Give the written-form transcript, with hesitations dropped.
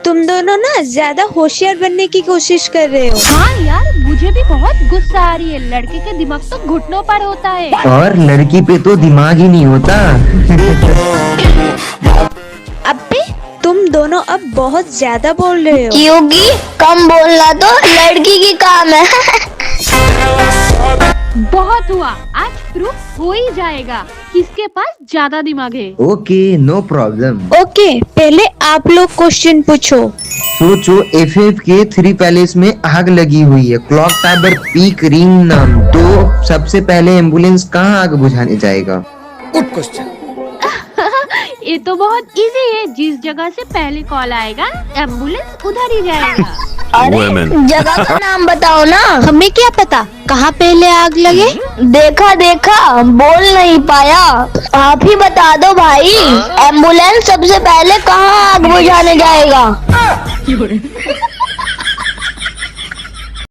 तुम दोनों ना ज्यादा होशियार बनने की कोशिश कर रहे हो। हाँ यार, मुझे भी बहुत गुस्सा आ रही है। लड़के के दिमाग तो घुटनों पर होता है और लड़की पे तो दिमाग ही नहीं होता। अबे तुम दोनों अब बहुत ज्यादा बोल रहे हो। क्योंकि कम बोलना तो लड़की की काम है। बहुत हुआ, आज प्रूफ हो ही जाएगा किसके पास ज्यादा दिमाग है। Okay, no problem. ओके, पहले आप लोग क्वेश्चन पूछो। सोचो, एफएफ के 3 पैलेस में आग लगी हुई है, क्लॉक टावर, पीक, रिंग नाम। तो सबसे पहले एम्बुलेंस कहाँ आग बुझाने जाएगा? Good question. ये तो बहुत इजी है, जिस जगह से पहले कॉल आएगा एम्बुलेंस उधर ही जाएगा। अरे जगह का नाम बताओ ना। हमें क्या पता कहाँ पहले आग लगे। देखा बोल नहीं पाया। आप ही बता दो भाई, एम्बुलेंस सबसे पहले कहाँ आग बुझाने जाएगा?